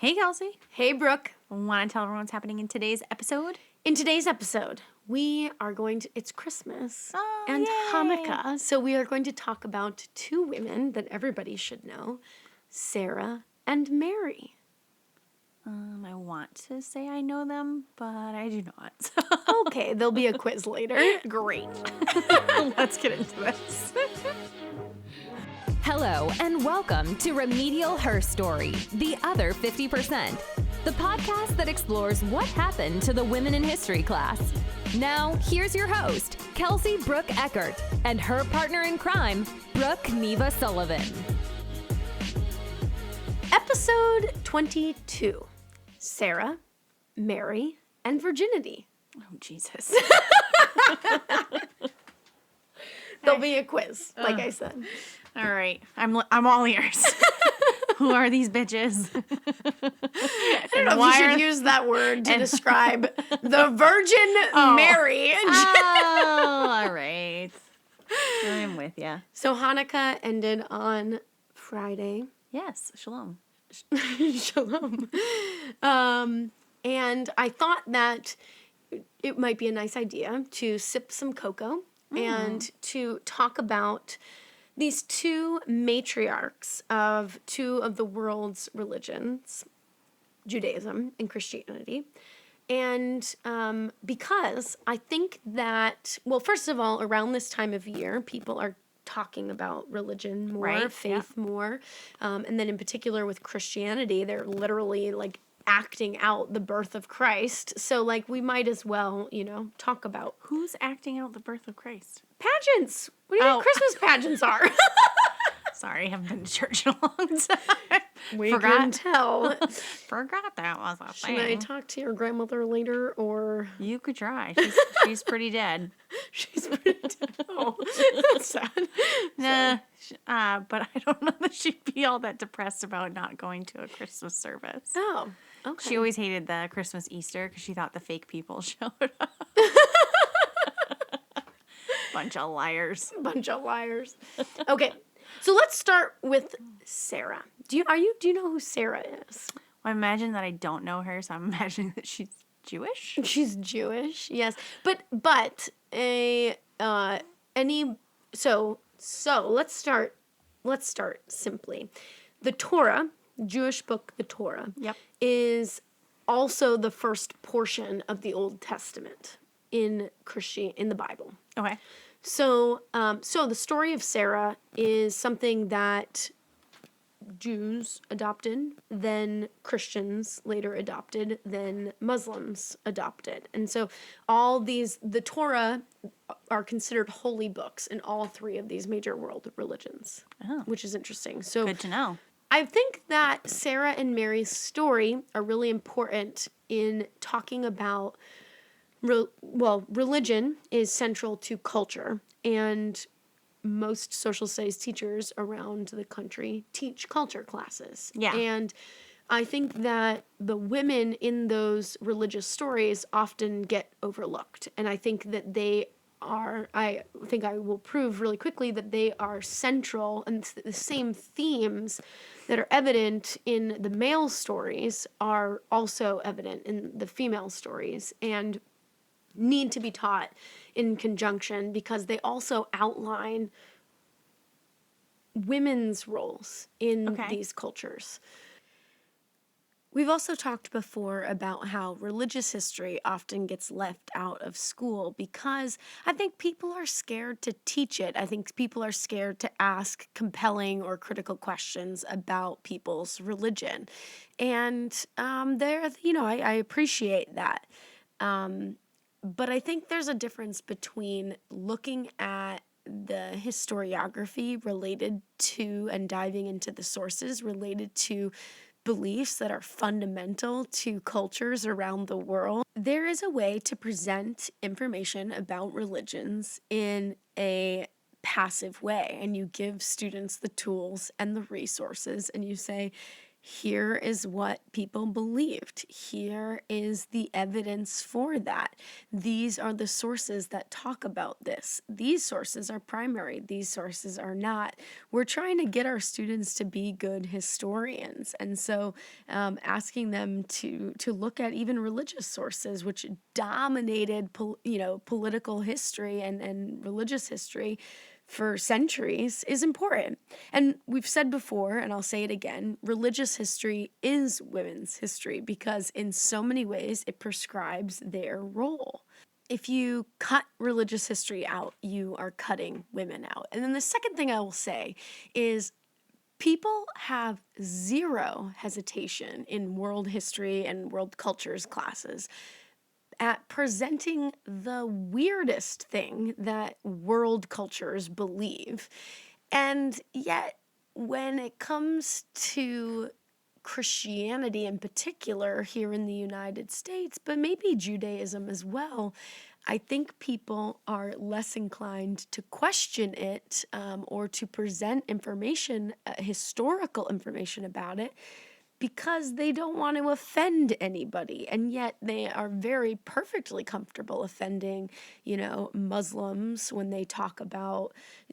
Hey, Kelsie. Hey, Brooke. Want to tell everyone what's happening in today's episode? In today's episode, we are going to, it's Christmas and yay. Hanukkah. So we are going to talk about two women that everybody should know, Sarah and Mary. I want to say I know them, but I do not. Okay, there'll be a quiz later. Great. Let's get into this. Hello, and welcome to Remedial Herstory, the other 50%, the podcast that explores what happened to the women in history class. Now, here's your host, Kelsie Brooke Eckert, and her partner in crime, Brooke Neva Sullivan. Episode 22, Sarah, Mary, and Virginity. Oh, Jesus. There'll be a quiz, like I said. All right. I'm all ears. Who are these bitches? I don't know if you should use that word to describe the Virgin Mary. Oh, all right. I'm with ya. So Hanukkah ended on Friday. Yes, shalom. Shalom. And I thought that it might be a nice idea to sip some cocoa and to talk about these two matriarchs of two of the world's religions, Judaism and Christianity. And because I think that, well, first of all, around this time of year, people are talking about religion more, Right, faith more. And then in particular with Christianity, they're literally like acting out the birth of Christ. So like we might as well, talk about Who's acting out the birth of Christ? pageants. What do you think Christmas pageants are? Sorry, I haven't been to church in a long time. We can tell. Forgot that was a Should thing. I talk to your grandmother later, or You could try. She's pretty dead. she's pretty oh, that's sad. Nah, but I don't know that she'd be all that depressed about not going to a Christmas service. Oh, okay. She always hated the Christmas Easter because she thought the fake people showed up. Bunch of liars. Bunch of liars. Okay, so let's start with Sarah. Do you know who Sarah is? I imagine that I don't know her, so I'm imagining that she's Jewish. She's Jewish, yes, but so let's start simply. The Torah, Jewish book, the Torah, Yep. is also the first portion of the Old Testament in the Bible. Okay. So the story of Sarah is something that Jews adopted, then Christians later adopted, then Muslims adopted. And so the Torah are considered holy books in all three of these major world religions, which is interesting. So Good to know. I think that Sarah and Mary's story are really important in talking about religion is central to culture, and most social studies teachers around the country teach culture classes. Yeah. And I think that the women in those religious stories often get overlooked. And I think that I think I will prove really quickly that they are central, and the same themes that are evident in the male stories are also evident in the female stories, and need to be taught in conjunction because they also outline women's roles in these cultures. We've also talked before about how religious history often gets left out of school because I think people are scared to teach it. I think people are scared to ask compelling or critical questions about people's religion. And I appreciate that. But I think there's a difference between looking at the historiography related to and diving into the sources related to beliefs that are fundamental to cultures around the world. There is a way to present information about religions in a passive way, and you give students the tools and the resources, and you say, Here is what people believed. Here is the evidence for that. These are the sources that talk about this. These sources are primary. These sources are not. We're trying to get our students to be good historians. And so asking them to look at even religious sources, which dominated political history and religious history for centuries, is important. And we've said before, and I'll say it again, religious history is women's history because in so many ways it prescribes their role. If you cut religious history out, you are cutting women out. And then the second thing I will say is people have zero hesitation in world history and world cultures classes at presenting the weirdest thing that world cultures believe. And yet, when it comes to Christianity in particular here in the United States, but maybe Judaism as well, I think people are less inclined to question it or to present information, historical information about it, because they don't want to offend anybody. And yet they are very perfectly comfortable offending, Muslims when they talk about,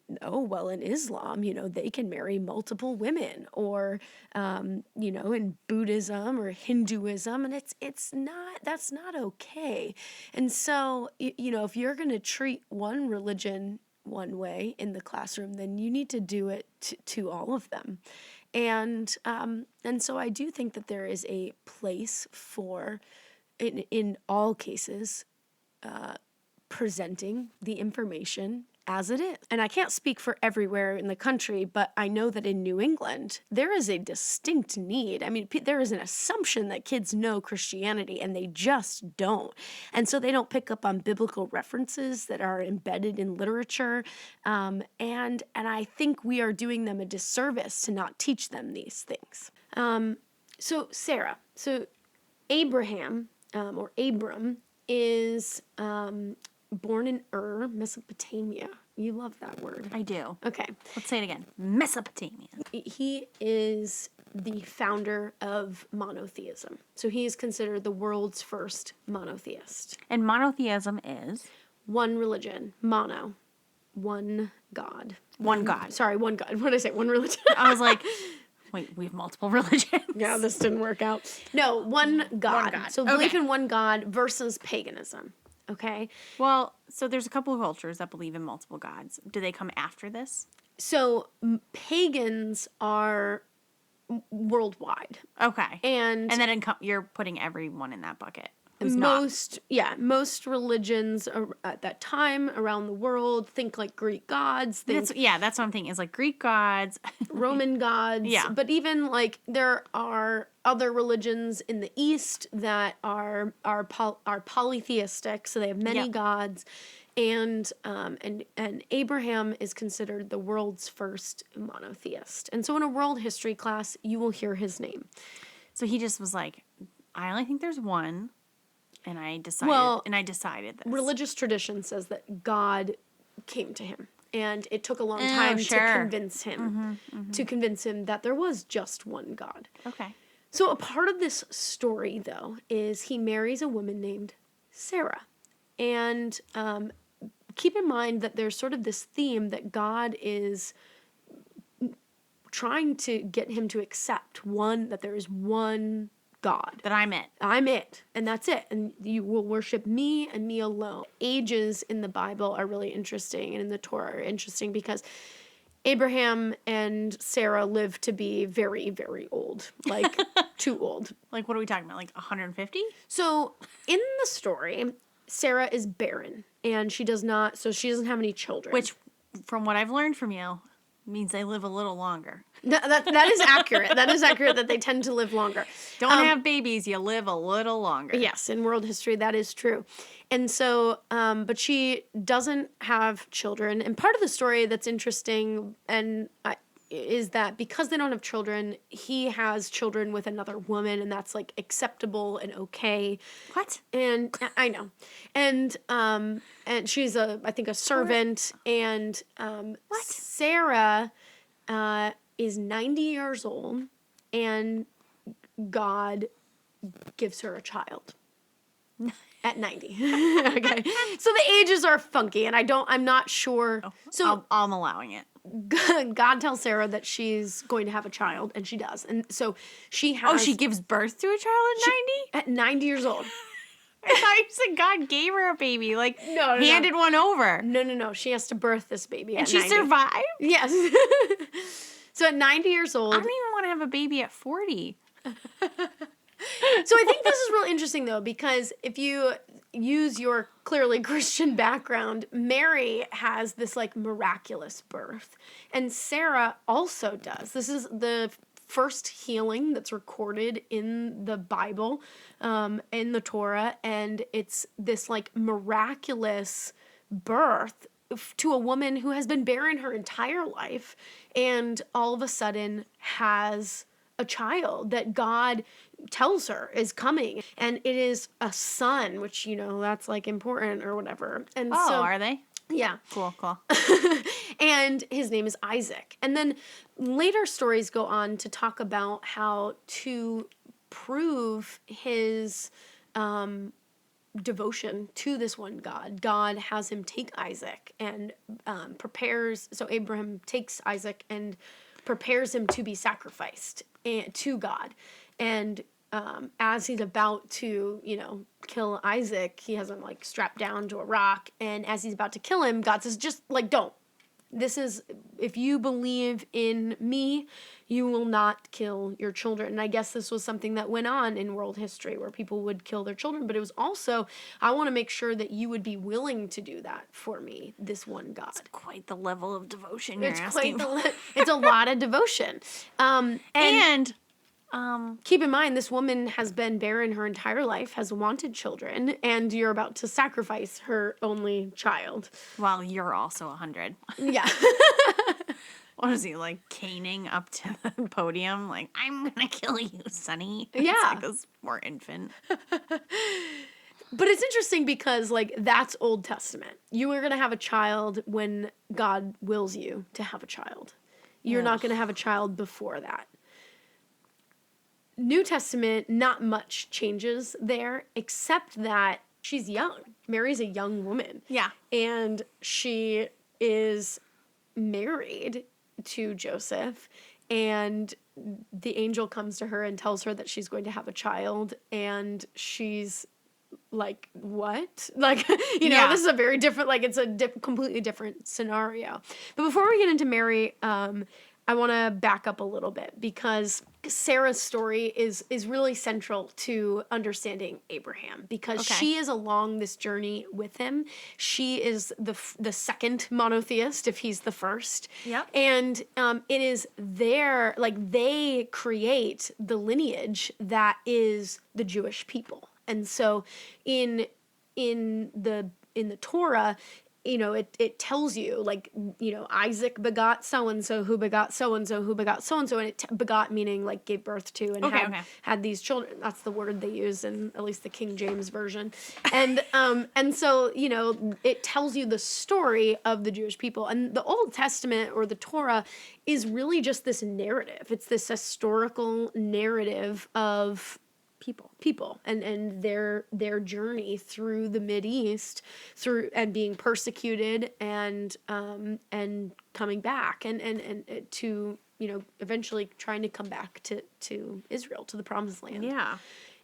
in Islam, they can marry multiple women, or, in Buddhism or Hinduism, and that's not okay. And so, if you're going to treat one religion one way in the classroom, then you need to do it to all of them. And so I do think that there is a place for, in all cases, presenting the information as it is. And I can't speak for everywhere in the country, but I know that in New England, there is a distinct need. I mean, there is an assumption that kids know Christianity, and they just don't. And so they don't pick up on biblical references that are embedded in literature. And I think we are doing them a disservice to not teach them these things. So Sarah, Abraham, or Abram, is born in Mesopotamia. You love that word. I do. Okay. Let's say it again. Mesopotamia. He is the founder of monotheism. So he is considered the world's first monotheist. And monotheism is? One religion. Mono. One God. One God. Sorry, one God. What did I say? One religion? I was like, wait, we have multiple religions. Yeah, this didn't work out. No, one God. One God. So belief in one God versus paganism. Okay. Well, so there's a couple of cultures that believe in multiple gods. Do they come after this? So pagans are worldwide. Okay. And then you're putting everyone in that bucket. Most religions at that time around the world think like Greek gods. That's what I'm thinking. Is like Greek gods, Roman gods. Yeah. But even like there are other religions in the East that are polytheistic, so they have many gods. And Abraham is considered the world's first monotheist. And so in a world history class, you will hear his name. So he just was like, I only think there's one. And I decided this. Religious tradition says that God came to him, and it took a long time to convince him that there was just one God. Okay. So a part of this story, though, is he marries a woman named Sarah. And keep in mind that there's sort of this theme that God is trying to get him to accept that there is one God. That I'm it. I'm it. And that's it. And you will worship me and me alone. Ages in the Bible are really interesting, and in the Torah are interesting because Abraham and Sarah lived to be very, very old. Like, too old. Like, what are we talking about? Like 150? So, in the story, Sarah is barren, and she doesn't have any children. Which, from what I've learned from you, means they live a little longer. That is accurate. That is accurate that they tend to live longer. Don't have babies, you live a little longer. Yes, in world history, that is true. And so, but she doesn't have children. And part of the story that's interesting is that because they don't have children, he has children with another woman, and that's like acceptable and okay. What? And I know. And she's I think a servant. And what? Sarah is 90 years old, and God gives her a child. At 90. Okay. So the ages are funky, and I'm not sure. So I'm allowing it. God tells Sarah that she's going to have a child, and she does. And so she has. Oh, she gives birth to a child at 90? At 90 years old. I thought you said God gave her a baby, like No. handed one over. No. She has to birth this baby And at she 90. survived? Yes. So at 90 years old. I don't even want to have a baby at 40. So I think this is real interesting, though, because if you use your clearly Christian background, Mary has this like miraculous birth, and Sarah also does. This is the first healing that's recorded in the Bible, in the Torah, and it's this like miraculous birth to a woman who has been barren her entire life, and all of a sudden has a child that God tells her is coming, and it is a son, which, you know, that's like important or whatever. And Oh, so, are they? yeah. Cool. And his name is Isaac. And then later stories go on to talk about how to prove his devotion to this one God. God has him take Isaac and so Abraham takes Isaac and prepares him to be sacrificed to God. And as he's about to, kill Isaac, he has him like strapped down to a rock. And as he's about to kill him, God says, just like, don't. If you believe in me, you will not kill your children. And I guess this was something that went on in world history where people would kill their children. But it was also, I want to make sure that you would be willing to do that for me, this one God. It's quite the level of devotion you're asking for. It's a lot of devotion. And keep in mind, this woman has been barren her entire life, has wanted children, and you're about to sacrifice her only child. well, you're also 100. Yeah. What is he, like, caning up to the podium? Like, I'm gonna kill you, Sonny. Yeah. It's like this poor infant. But it's interesting because, like, that's Old Testament. You are going to have a child when God wills you to have a child. You're not going to have a child before that. New Testament, not much changes there, except that she's young. Mary's a young woman. Yeah. And she is married to Joseph, and the angel comes to her and tells her that she's going to have a child, and she's like, what? Like, this is a very different, like, it's a completely different scenario. But before we get into Mary, I want to back up a little bit, because Sarah's story is really central to understanding Abraham, because she is along this journey with him. She is the second monotheist, if he's the first. Yep. And it is their, like, they create the lineage that is the Jewish people. And so in the Torah, it tells you, like, Isaac begot so-and-so, who begot so-and-so, who begot so-and-so, and it begot meaning, like, gave birth to and had these children. That's the word they use in at least the King James Version. And so, it tells you the story of the Jewish people. And the Old Testament, or the Torah, is really just this narrative. It's this historical narrative of people and their journey through the Mideast, and being persecuted and coming back and to eventually trying to come back to Israel, to the Promised Land. Yeah.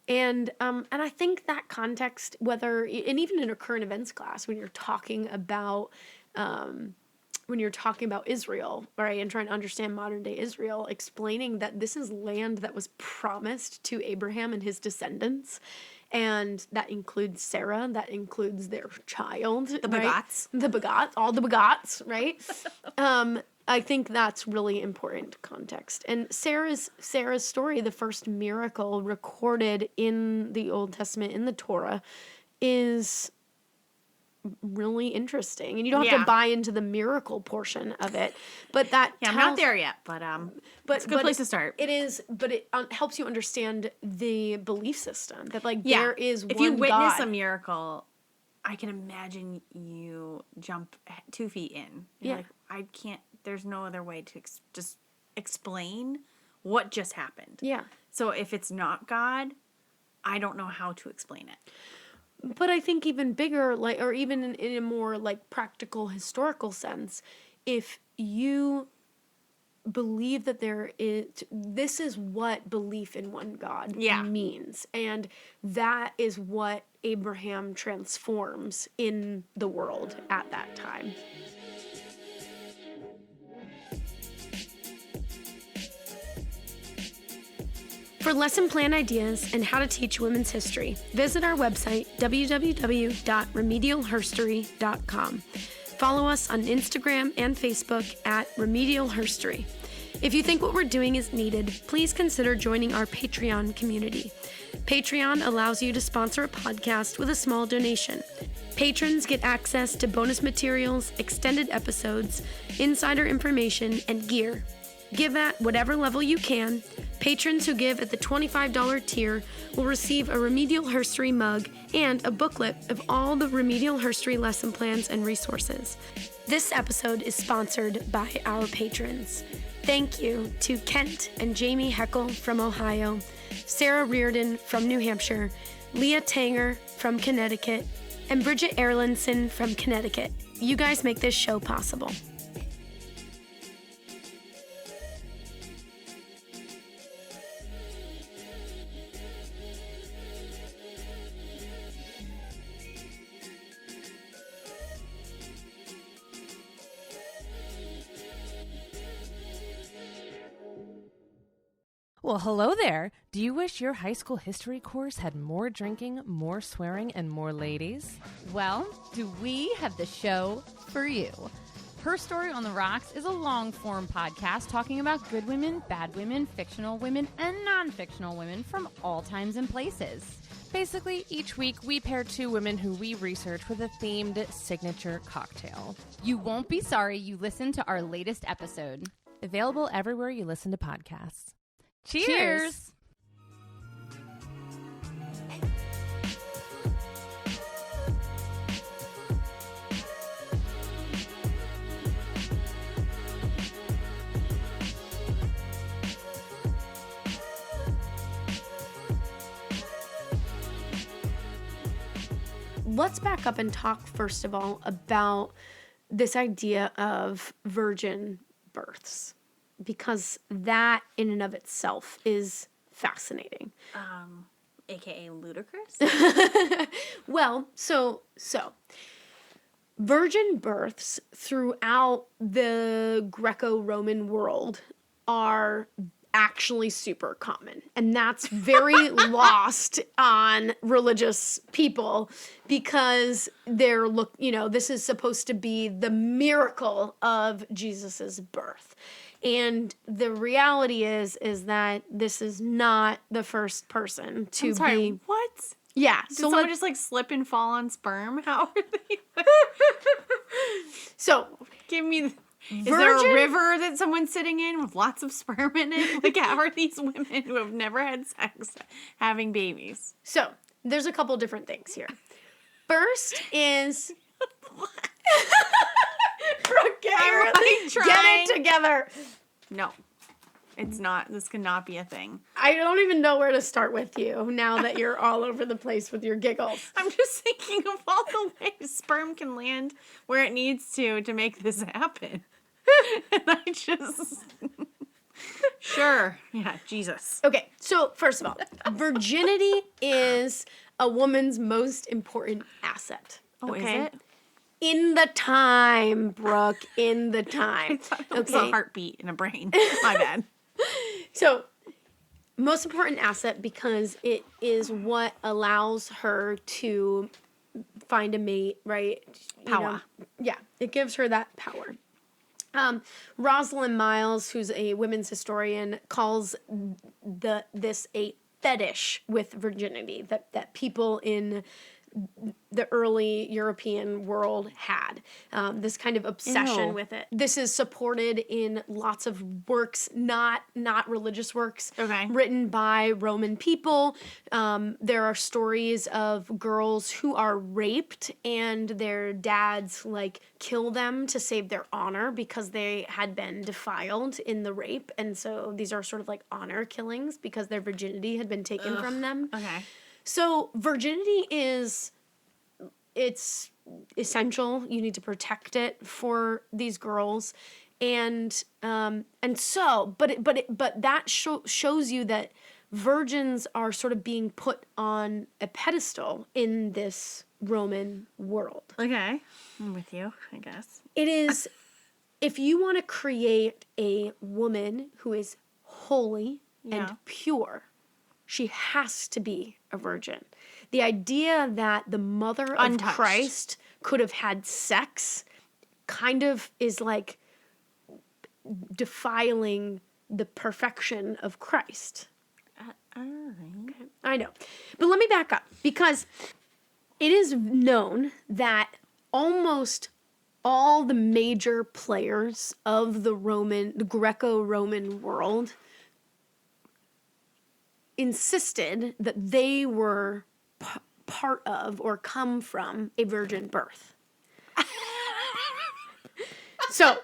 And I think that context, and even in a current events class, when you're talking about Israel, right, and trying to understand modern day Israel, explaining that this is land that was promised to Abraham and his descendants, and that includes Sarah, that includes their child, The begots, all the begots, right? I think that's really important context. And Sarah's story, the first miracle recorded in the Old Testament, in the Torah, is really interesting, and you don't have to buy into the miracle portion of it, but I'm not there yet, but it's a good place to start. It is, but it helps you understand the belief system that, like, there is one God. If you witness a miracle, I can imagine you jump 2 feet in. You're like, I can't. There's no other way to just explain what just happened. Yeah. So if it's not God, I don't know how to explain it. But I think even bigger, like, or even in a more like practical historical sense, if you believe that this is what belief in one God means. And that is what Abraham transforms in the world at that time. For lesson plan ideas and how to teach women's history, visit our website, www.remedialherstory.com. Follow us on Instagram and Facebook at Remedial Herstory. If you think what we're doing is needed, please consider joining our Patreon community. Patreon allows you to sponsor a podcast with a small donation. Patrons get access to bonus materials, extended episodes, insider information, and gear. Give at whatever level you can. Patrons who give at the $25 tier will receive a Remedial Herstory mug and a booklet of all the Remedial Herstory lesson plans and resources. This episode is sponsored by our patrons. Thank you to Kent and Jamie Heckel from Ohio, Sarah Reardon from New Hampshire, Leah Tanger from Connecticut, and Bridget Erlandson from Connecticut. You guys make this show possible. Well, hello there. Do you wish your high school history course had more drinking, more swearing, and more ladies? Well, do we have the show for you? Herstory on the Rocks is a long-form podcast talking about good women, bad women, fictional women, and non-fictional women from all times and places. Basically, each week we pair two women who we research with a themed signature cocktail. You won't be sorry you listened to our latest episode. Available everywhere you listen to podcasts. Cheers! Let's back up and talk, first of all, about this idea of virgin births, because that in and of itself is fascinating. AKA ludicrous? Well, so virgin births throughout the Greco-Roman world are actually super common, and that's very lost on religious people because this is supposed to be the miracle of Jesus's birth. And the reality is that this is not the first person to be. What? Yeah. Did someone just like slip and fall on sperm? How are they? So Give me. Is there a river that someone's sitting in with lots of sperm in it? Like, how are these women who have never had sex having babies? So there's a couple different things here. First is. Brooke, get it together. No, it's not. This cannot be a thing. I don't even know where to start with you now that you're all over the place with your giggles. I'm just thinking of all the ways sperm can land where it needs to make this happen. And I just... Sure. Yeah, Jesus. Okay, so first of all, virginity is a woman's most important asset. Oh, okay? is it? In the time, Brooke, in the time. I thought it was a heartbeat in a brain. My bad. So, most important asset because it is what allows her to find a mate, right? Power. Yeah, it gives her that power. Rosalind Miles, who's a women's historian, calls this a fetish with virginity, that people in the early European world had, this kind of obsession with it. This is supported in lots of works, not religious works, written by Roman people. There are stories of girls who are raped and their dads like kill them to save their honor because they had been defiled in the rape. And so these are sort of like honor killings because their virginity had been taken from them. Okay. So virginity it's essential. You need to protect it for these girls. And so that shows you that virgins are sort of being put on a pedestal in this Roman world. Okay. I'm with you, I guess. It is, if you want to create a woman who is holy and pure, she has to be a virgin. The idea that the mother of Christ could have had sex kind of is like defiling the perfection of Christ. Okay. I know. But let me back up, because it is known that almost all the major players of the Greco-Roman world insisted that they were part of or come from a virgin birth. So,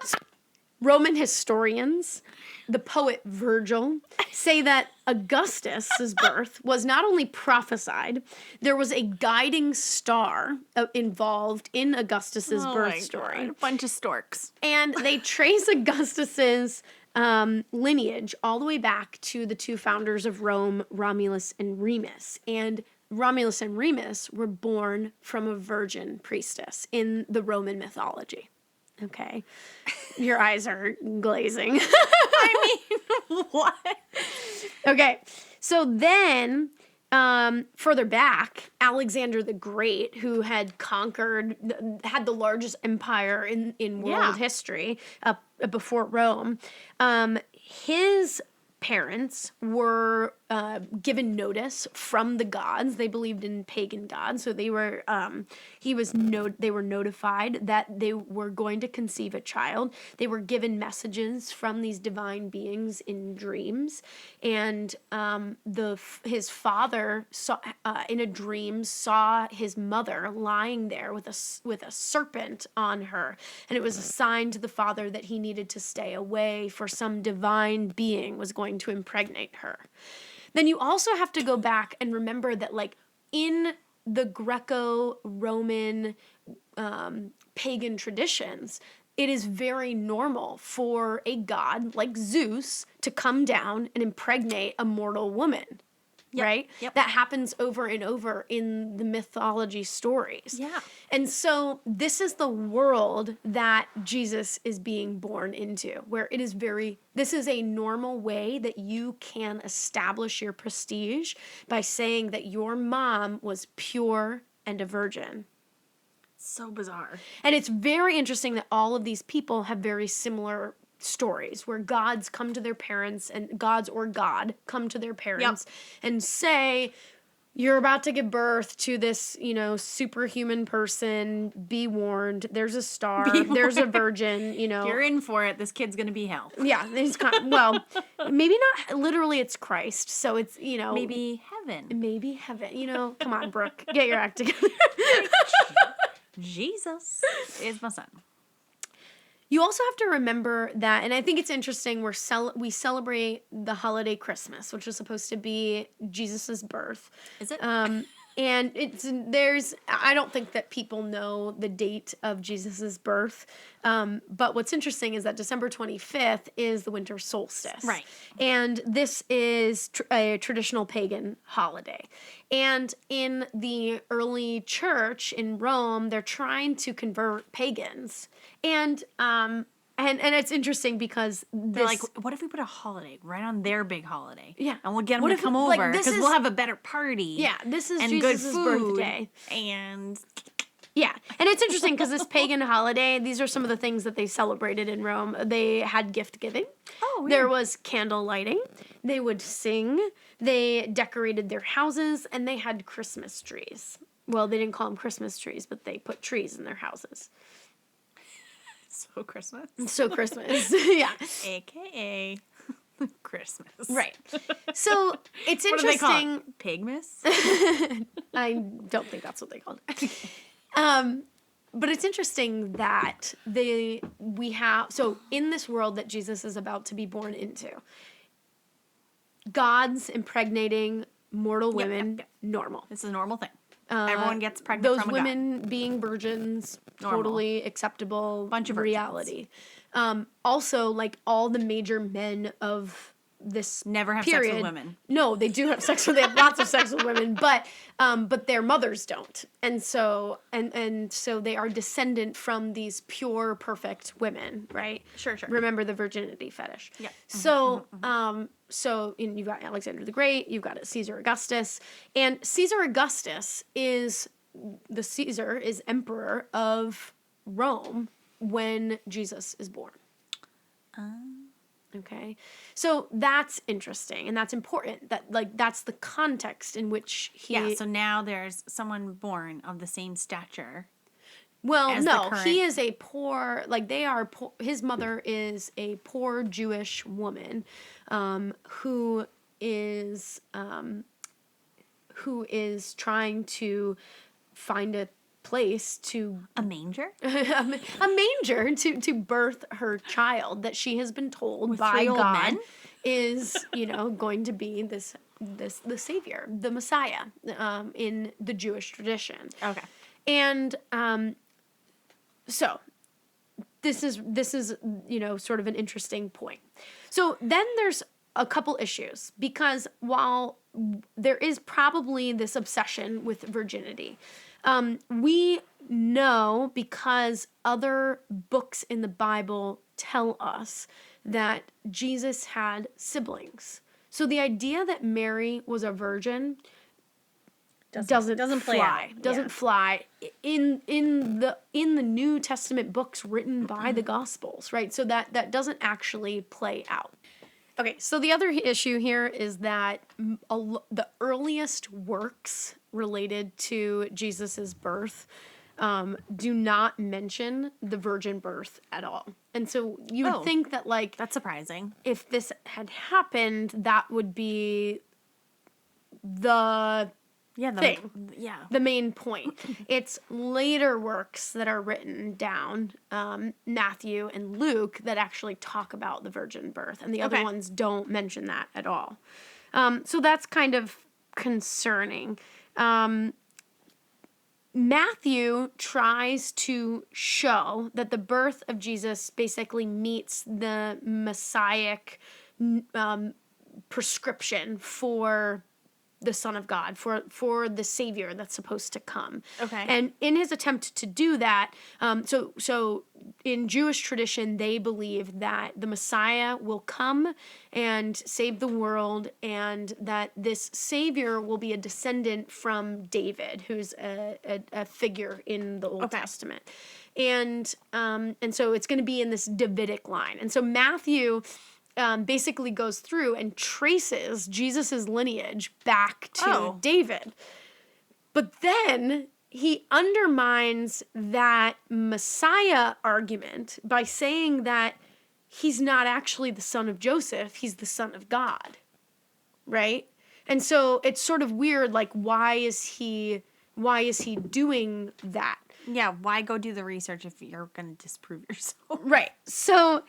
Roman historians, the poet Virgil, say that Augustus's birth was not only prophesied, there was a guiding star involved in Augustus's birth story. A bunch of storks. And they trace Augustus's lineage all the way back to the two founders of Rome, Romulus and Remus. And Romulus and Remus were born from a virgin priestess in the Roman mythology. Okay. Your eyes are glazing. I mean, what? Okay. So then, further back, Alexander the Great, who had had the largest empire in world history before Rome, his parents were given notice from the gods. They believed in pagan gods, so they were they were notified that they were going to conceive a child. They were given messages from these divine beings in dreams, and his father saw in a dream saw his mother lying there with a serpent on her, and it was a sign to the father that he needed to stay away, for some divine being was going to impregnate her. Then you also have to go back and remember that, like, in the Greco-Roman pagan traditions, it is very normal for a god like Zeus to come down and impregnate a mortal woman. Yep. Right? Yep. That happens over and over in the mythology stories. Yeah. And so this is the world that Jesus is being born into, where it is this is a normal way that you can establish your prestige by saying that your mom was pure and a virgin. So bizarre. And it's very interesting that all of these people have very similar stories where gods come to their parents, and gods or God come to their parents and say, you're about to give birth to this, superhuman person. Be warned. There's a star. There's a virgin, You're in for it. This kid's going to be hell. Yeah. Maybe not literally it's Christ. So it's, Maybe heaven. Maybe heaven. Come on, Brooke. Get your act together. Jesus is my son. You also have to remember that, and I think it's interesting, we celebrate the holiday Christmas, which is supposed to be Jesus's birth. Is it? And I don't think that people know the date of Jesus's birth. But what's interesting is that December 25th is the winter solstice. Right. And this is a traditional pagan holiday. And in the early church in Rome, they're trying to convert pagans. And it's interesting because they're like, what if we put a holiday right on their big holiday? Yeah. And we'll get them to come over because we'll have a better party. Yeah, this is and Jesus' good food birthday. And yeah. And it's interesting because this pagan holiday, these are some of the things that they celebrated in Rome. They had gift giving. Oh, There was candle lighting. They would sing. They decorated their houses, and they had Christmas trees. Well, they didn't call them Christmas trees, but they put trees in their houses. So Christmas. So Christmas, yeah. AKA Christmas. Right. So it's What do they call interesting. it? Pigmas? I don't think that's what they called it. But it's interesting that so in this world that Jesus is about to be born into, God's impregnating mortal women, yep. normal. It's a normal thing. Everyone gets pregnant Those from a women being virgins, Normal. totally acceptable Bunch of reality. Also, like all the major men of this Never have period, sex with women. No, they do have sex with. They have lots of sex with women, but their mothers don't, and so they are descendant from these pure, perfect women, right? Sure. Remember the virginity fetish. Yeah. So, you've got Alexander the Great, you've got Caesar Augustus, and Caesar Augustus is emperor of Rome when Jesus is born. Okay, so that's interesting and that's important. That's the context in which he. Yeah. So now there's someone born of the same stature. Well, as no, the current- he is a poor. Like they are. His mother is a poor Jewish woman, who is trying to find a place to A manger? a manger to birth her child that she has been told With by 3 old God men? is going to be the savior, the Messiah, in the Jewish tradition. Okay. And so this is sort of an interesting point. So then there's a couple issues, because while there is probably this obsession with virginity, we know, because other books in the Bible tell us, that Jesus had siblings. So the idea that Mary was a virgin doesn't play fly. out. Doesn't Yeah. fly in the New Testament books written by the Gospels, right? So that doesn't actually play out. Okay, so the other issue here is that the earliest works related to Jesus's birth do not mention the virgin birth at all. And so you would think that, like, That's surprising. if this had happened, that would be the thing. Yeah. The main point. It's later works that are written down, Matthew and Luke, that actually talk about the virgin birth, and the other ones don't mention that at all. So that's kind of concerning. Matthew tries to show that the birth of Jesus basically meets the messianic prescription for the Son of God, for the Savior that's supposed to come. Okay. And in his attempt to do that, so in Jewish tradition, they believe that the Messiah will come and save the world, and that this Savior will be a descendant from David, who's a figure in the Old Testament. And so it's going to be in this Davidic line. And so Matthew basically goes through and traces Jesus's lineage back to David. But then he undermines that Messiah argument by saying that he's not actually the son of Joseph, he's the son of God. Right? And so it's sort of weird, like, why is he doing that? Yeah, why go do the research if you're going to disprove yourself? Right. So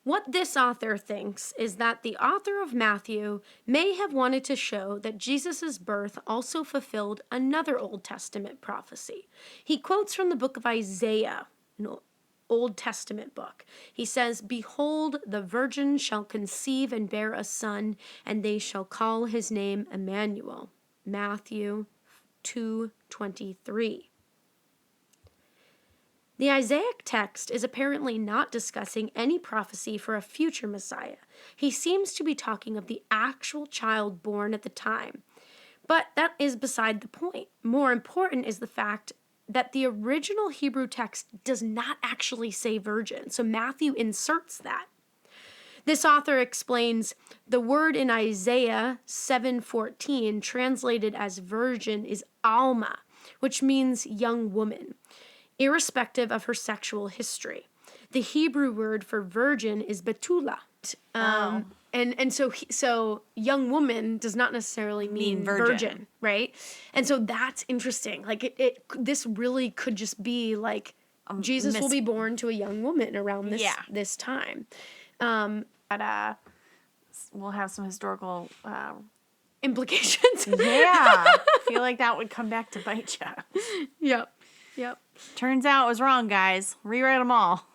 what this author thinks is that the author of Matthew may have wanted to show that Jesus' birth also fulfilled another Old Testament prophecy. He quotes from the book of Isaiah, an Old Testament book. He says, "Behold, the virgin shall conceive and bear a son, and they shall call his name Emmanuel." Matthew 2:23. The Isaiah text is apparently not discussing any prophecy for a future Messiah. He seems to be talking of the actual child born at the time. But that is beside the point. More important is the fact that the original Hebrew text does not actually say virgin, so Matthew inserts that. This author explains the word in Isaiah 7:14, translated as virgin, is Alma, which means young woman, irrespective of her sexual history. The Hebrew word for virgin is betula. And so young woman does not necessarily mean virgin, right? And so that's interesting. Like this really could just be like Jesus will be born to a young woman around this time. But we'll have some historical implications. Yeah. I feel like that would come back to bite you. Yep. Turns out it was wrong, guys. Rewrite them all.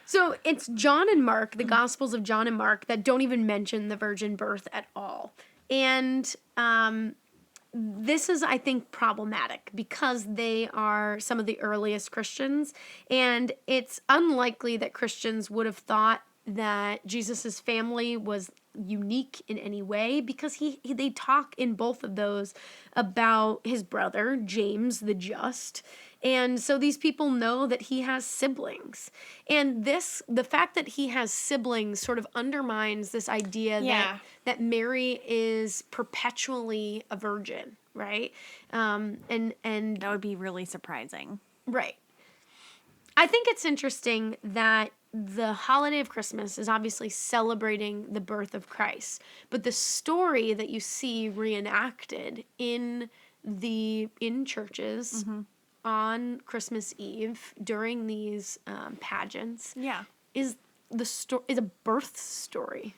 So it's John and Mark, the Gospels of John and Mark, that don't even mention the virgin birth at all. And this is, I think, problematic because they are some of the earliest Christians. And it's unlikely that Christians would have thought that Jesus's family was unique in any way because they talk in both of those about his brother, James the Just. And so these people know that he has siblings. And the fact that he has siblings sort of undermines this idea that Mary is perpetually a virgin, right? And that would be really surprising. Right. I think it's interesting that the holiday of Christmas is obviously celebrating the birth of Christ, but the story that you see reenacted in churches on Christmas Eve during these pageants is a birth story.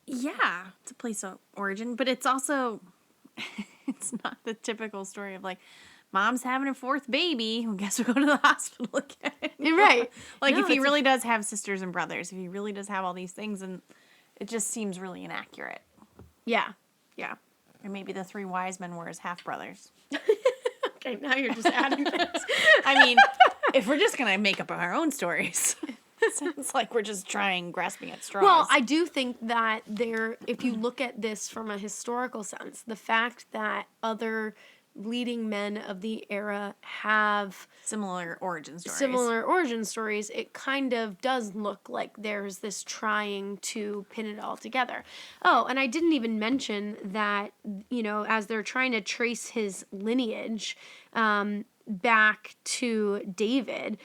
Yeah, it's a place of origin, but it's also it's not the typical story of like mom's having a fourth baby. I guess we'll go to the hospital again. Right. Like if he really does have sisters and brothers, if he really does have all these things, and it just seems really inaccurate. Yeah. And maybe the 3 wise men were his half brothers. Okay, now you're just adding things. I mean, if we're just gonna make up our own stories, it sounds like we're just grasping at straws. Well, I do think that if you look at this from a historical sense, the fact that other leading men of the era have similar origin stories, it kind of does look like there's this trying to pin it all together. Oh, and I didn't even mention that, as they're trying to trace his lineage back to David,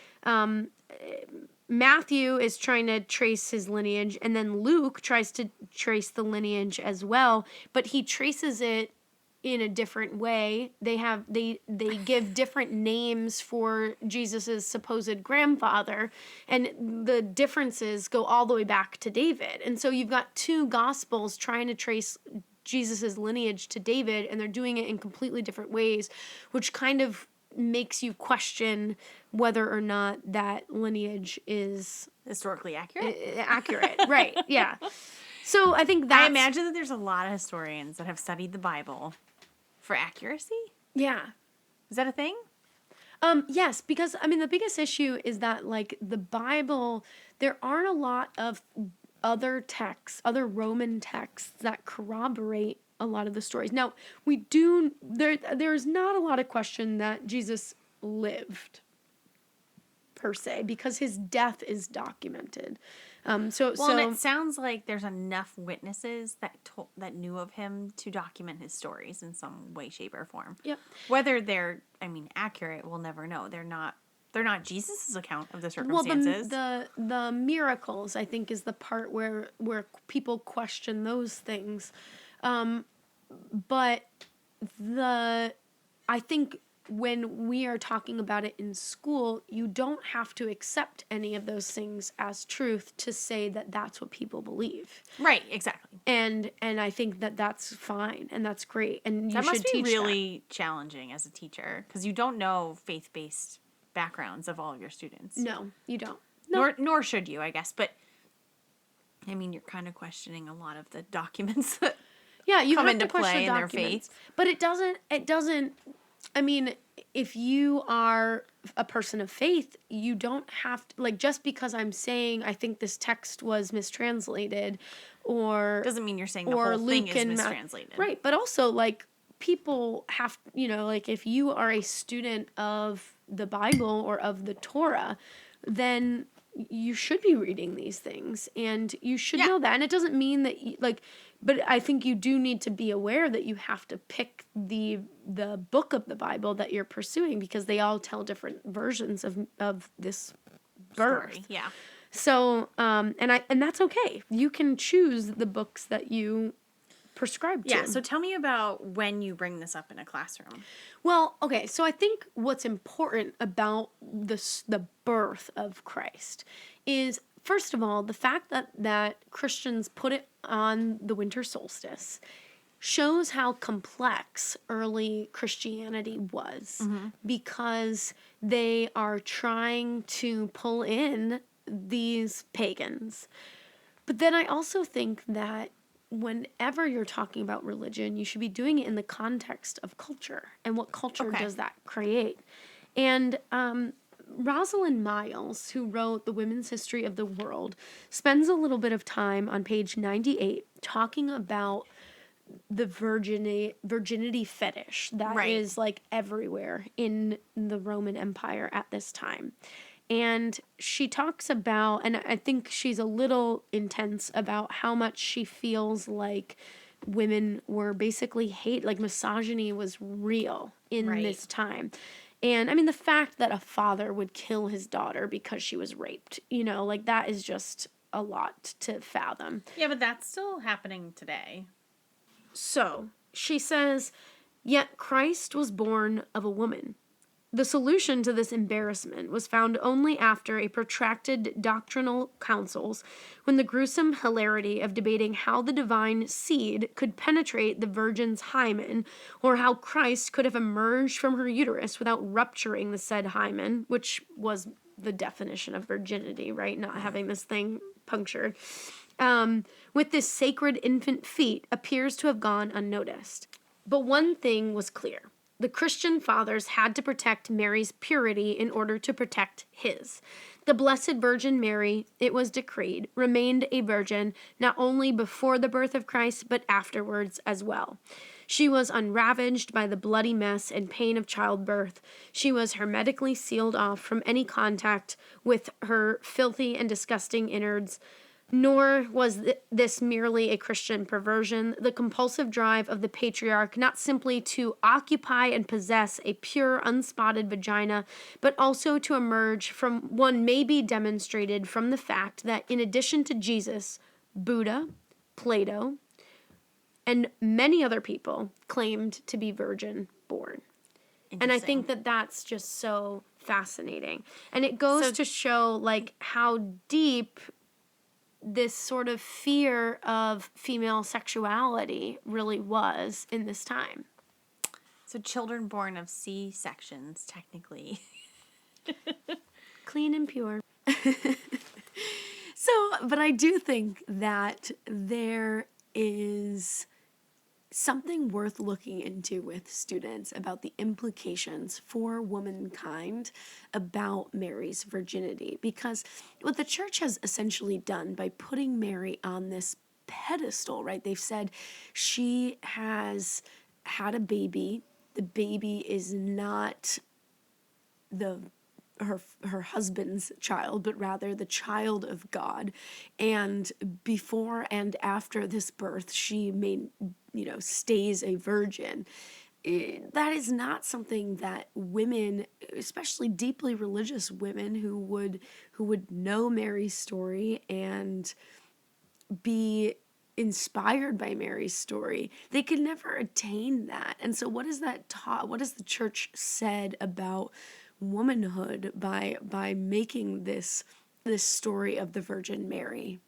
Matthew is trying to trace his lineage, and then Luke tries to trace the lineage as well, but he traces it in a different way. They give different names for Jesus's supposed grandfather, and the differences go all the way back to David. And so you've got 2 gospels trying to trace Jesus's lineage to David, and they're doing it in completely different ways, which kind of makes you question whether or not that lineage is historically accurate. Right? Yeah. So I think I imagine that there's a lot of historians that have studied the Bible for accuracy? Yeah. Is that a thing? Yes, because, the biggest issue is that, like, the Bible, there aren't a lot of other texts, other Roman texts that corroborate a lot of the stories. Now, there's not a lot of question that Jesus lived, per se, because his death is documented. And it sounds like there's enough witnesses that knew of him to document his stories in some way, shape, or form. Yep. Whether they're, accurate, we'll never know. They're not Jesus' account of the circumstances. Well, the miracles, I think, is the part where people question those things. But I think when we are talking about it in school, you don't have to accept any of those things as truth to say that that's what people believe. Right, exactly. And I think that that's fine and that's great. And you that should must be teach really challenging as a teacher because you don't know faith-based backgrounds of all of your students. No, you don't. No. Nor should you, I guess. But you're kind of questioning a lot of the documents that you come have into to question play in their documents. faith. But it doesn't. If you are a person of faith, you don't have to, just because I'm saying I think this text was mistranslated or... Doesn't mean you're saying the whole thing is mistranslated. Right, but also, people have, if you are a student of the Bible or of the Torah, then you should be reading these things and you should know that. And it doesn't mean that, But I think you do need to be aware that you have to pick the book of the Bible that you're pursuing, because they all tell different versions of this birth. Story. Yeah. So, and that's okay. You can choose the books that you prescribe to. Yeah, so tell me about when you bring this up in a classroom. Well, okay, so I think what's important about the birth of Christ is, first of all, the fact that Christians put it on the winter solstice shows how complex early Christianity was, because they are trying to pull in these pagans. But then I also think that whenever you're talking about religion, you should be doing it in the context of culture, and what culture does that create. And Rosalind Miles, who wrote The Women's History of the World, spends a little bit of time on page 98 talking about the virginity fetish that is like everywhere in the Roman Empire at this time. And she talks about, and I think she's a little intense about how much she feels like women were basically like misogyny was real in this time. And I mean, the fact that a father would kill his daughter because she was raped, like that is just a lot to fathom. Yeah, but that's still happening today. So she says, yet Christ was born of a woman. The solution to this embarrassment was found only after a protracted doctrinal councils, when the gruesome hilarity of debating how the divine seed could penetrate the virgin's hymen, or how Christ could have emerged from her uterus without rupturing the said hymen, which was the definition of virginity, right? Not having this thing punctured, with this sacred infant feet appears to have gone unnoticed. But one thing was clear. The Christian fathers had to protect Mary's purity in order to protect his. The Blessed Virgin Mary, it was decreed, remained a virgin not only before the birth of Christ, but afterwards as well. She was unravaged by the bloody mess and pain of childbirth. She was hermetically sealed off from any contact with her filthy and disgusting innards. Nor was this merely a Christian perversion, the compulsive drive of the patriarch not simply to occupy and possess a pure, unspotted vagina, but also to emerge from one may be demonstrated from the fact that in addition to Jesus, Buddha, Plato, and many other people claimed to be virgin born. And I think that that's just so fascinating. And it goes to show like how deep this sort of fear of female sexuality really was in this time. So children born of C-sections, technically. Clean and pure. But I do think that there is something worth looking into with students about the implications for womankind about Mary's virginity. Because what the church has essentially done by putting Mary on this pedestal, right? They've said she has had a baby. The baby is not her husband's child, but rather the child of God. And before and after this birth, she stays a virgin. That is not something that women, especially deeply religious women who would know Mary's story and be inspired by Mary's story, they could never attain that. And so what is that taught? What has the church said about womanhood by making this story of the Virgin Mary?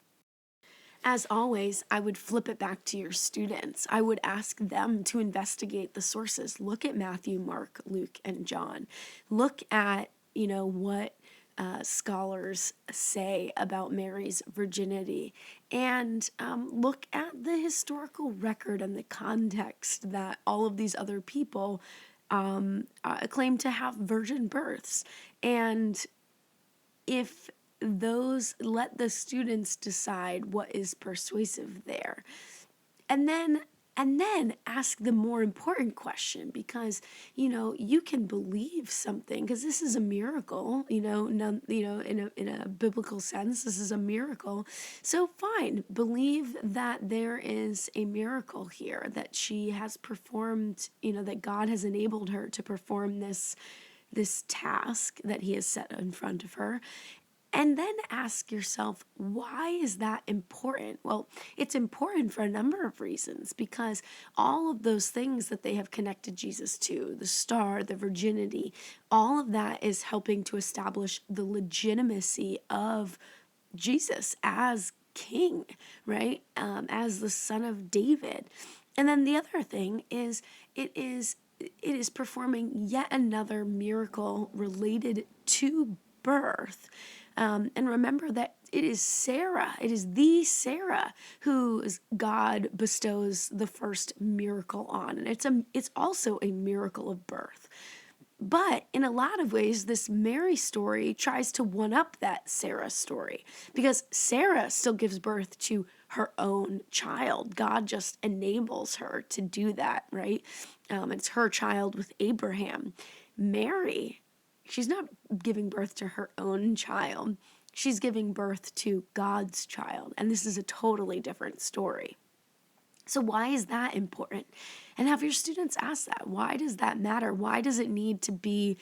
As always, I would flip it back to your students. I would ask them to investigate the sources. Look at Matthew, Mark, Luke, and John. Look at, what scholars say about Mary's virginity, and look at the historical record and the context that all of these other people claim to have virgin births. And if let the students decide what is persuasive there. And then And then ask the more important question, because, you can believe something because this is a miracle, in a biblical sense, this is a miracle. So fine, believe that there is a miracle here, that she has performed, that God has enabled her to perform this task that he has set in front of her. And then ask yourself, why is that important? Well, it's important for a number of reasons, because all of those things that they have connected Jesus to, the star, the virginity, all of that is helping to establish the legitimacy of Jesus as king, right? As the son of David. And then the other thing is, it is performing yet another miracle related to birth. And remember that it is the Sarah who God bestows the first miracle on. And it's also a miracle of birth. But in a lot of ways, this Mary story tries to one-up that Sarah story, because Sarah still gives birth to her own child. God just enables her to do that, right? It's her child with Abraham. Mary, she's not giving birth to her own child. She's giving birth to God's child. And this is a totally different story. So why is that important? And have your students ask that. Why does that matter? Why does it need to be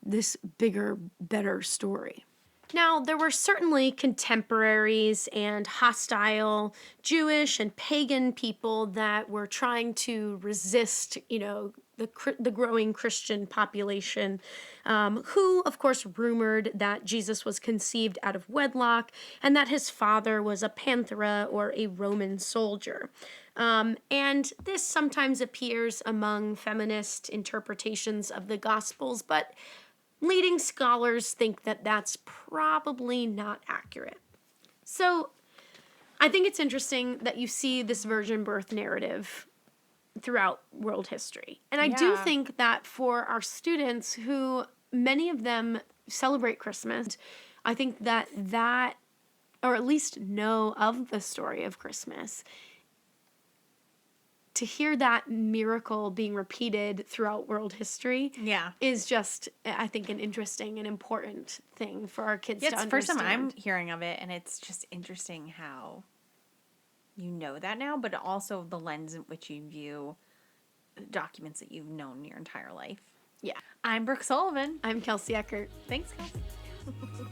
this bigger, better story? Now, there were certainly contemporaries and hostile Jewish and pagan people that were trying to resist, the growing Christian population, who, of course, rumored that Jesus was conceived out of wedlock and that his father was a panthera or a Roman soldier. And this sometimes appears among feminist interpretations of the Gospels, but leading scholars think that that's probably not accurate. So I think it's interesting that you see this virgin birth narrative throughout world history. And I do think that for our students, who many of them celebrate Christmas, I think that or at least know of the story of Christmas, to hear that miracle being repeated throughout world history is just, I think, an interesting and important thing for our kids to understand. It's the first time I'm hearing of it, and it's just interesting how you know that now, but also the lens in which you view documents that you've known your entire life. Yeah. I'm Brooke Sullivan. I'm Kelsie Eckert. Thanks, Kelsie.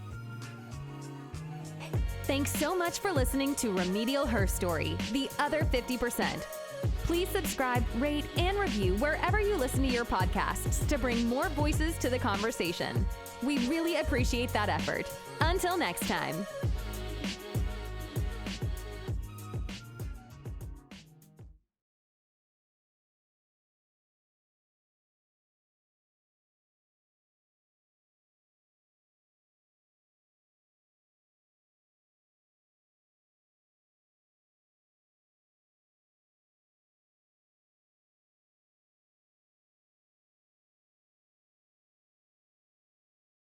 Thanks so much for listening to Remedial Herstory, the other 50%. Please subscribe, rate, and review wherever you listen to your podcasts to bring more voices to the conversation. We really appreciate that effort. Until next time.